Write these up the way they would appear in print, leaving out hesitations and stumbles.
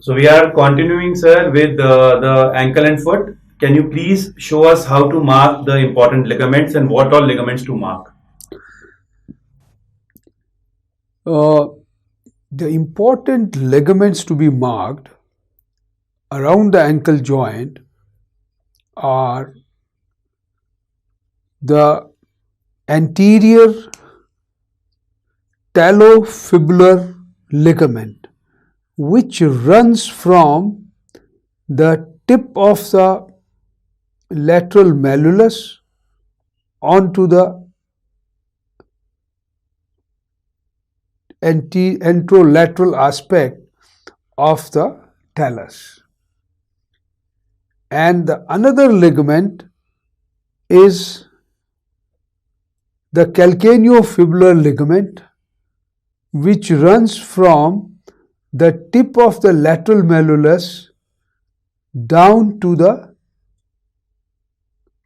So we are continuing, sir, with the ankle and foot. Can you please show us how to mark the important ligaments and what all ligaments to mark? Uh, the important ligaments to be marked around the ankle joint are the anterior talofibular ligament, which runs from the tip of the lateral malleolus onto the anterolateral aspect of the talus. And the another ligament is the calcaneofibular ligament, which runs from the tip of the lateral malleolus down to the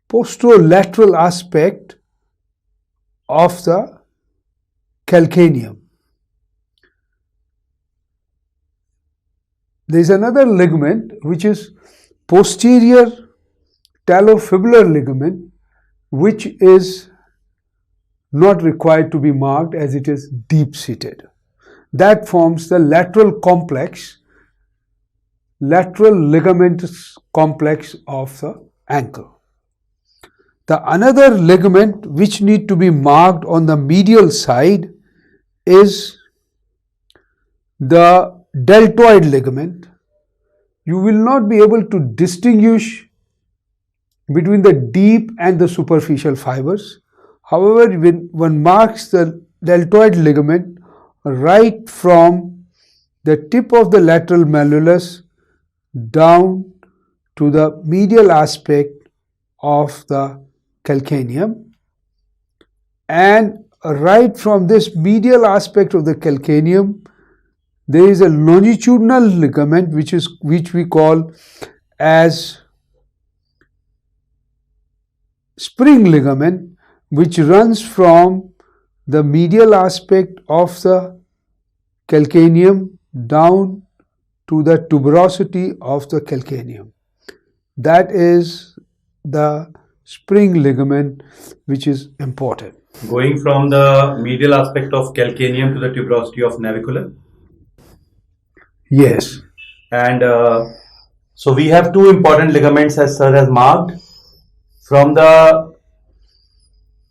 posterolateral aspect of the calcaneum. There is another ligament which is posterior talofibular ligament, which is not required to be marked as it is deep seated. That forms the lateral ligamentous complex of the ankle. The another ligament which need to be marked on the medial side is the deltoid ligament. You will not be able to distinguish between the deep and the superficial fibers. However, when one marks the deltoid ligament right from the tip of the lateral malleolus down to the medial aspect of the calcaneum, and right from this medial aspect of the calcaneum there is a longitudinal ligament which we call as spring ligament, which runs from the medial aspect of the calcaneum down to the tuberosity of the calcaneum. That is the spring ligament, which is important. Going from the medial aspect of calcaneum to the tuberosity of navicular. Yes. And so we have two important ligaments as sir has marked. From the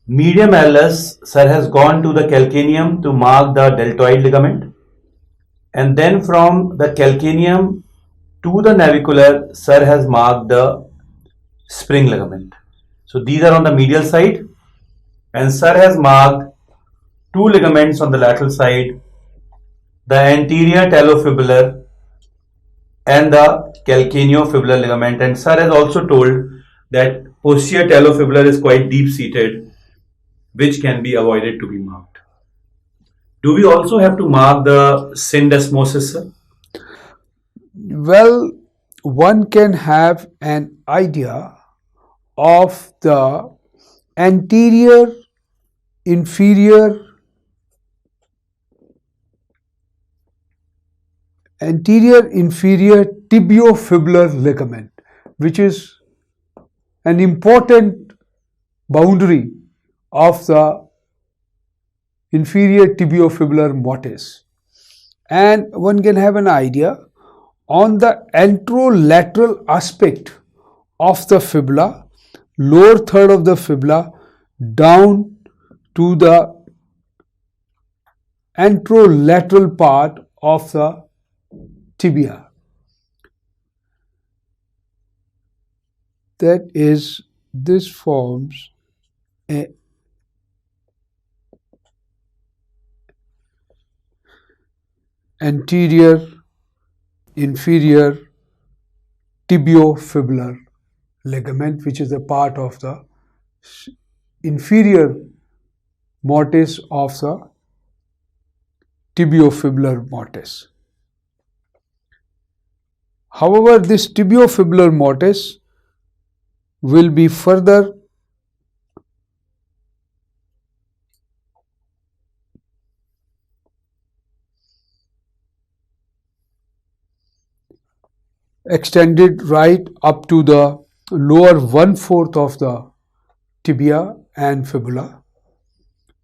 medium malleus, sir has gone to the calcaneum to mark the deltoid ligament. And then from the calcaneum to the navicular, sir has marked the spring ligament. So these are on the medial side, and sir has marked two ligaments on the lateral side, the anterior talofibular and the calcaneofibular ligament. And sir has also told that posterior talofibular is quite deep seated, which can be avoided to be marked. Do we also have to mark the syndesmosis, sir? Well, one can have an idea of the anterior inferior tibiofibular ligament, which is an important boundary of the inferior tibiofibular mortise. And one can have an idea on the anterolateral aspect of the fibula, lower third of the fibula down to the anterolateral part of the tibia. That is, this forms a anterior inferior tibiofibular ligament, which is a part of the inferior mortise of the tibiofibular mortise. However, this tibiofibular mortise will be further extended right up to the lower 1/4 of the tibia and fibula,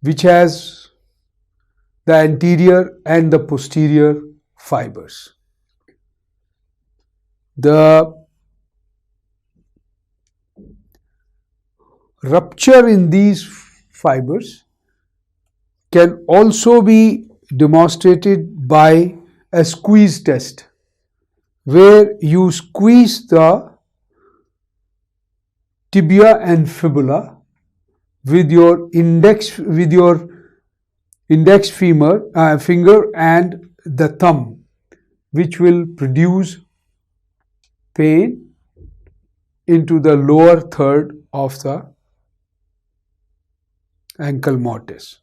which has the anterior and the posterior fibers. The rupture in these fibers can also be demonstrated by a squeeze test, where you squeeze the tibia and fibula with your index finger and the thumb, which will produce pain into the lower third of the ankle mortise.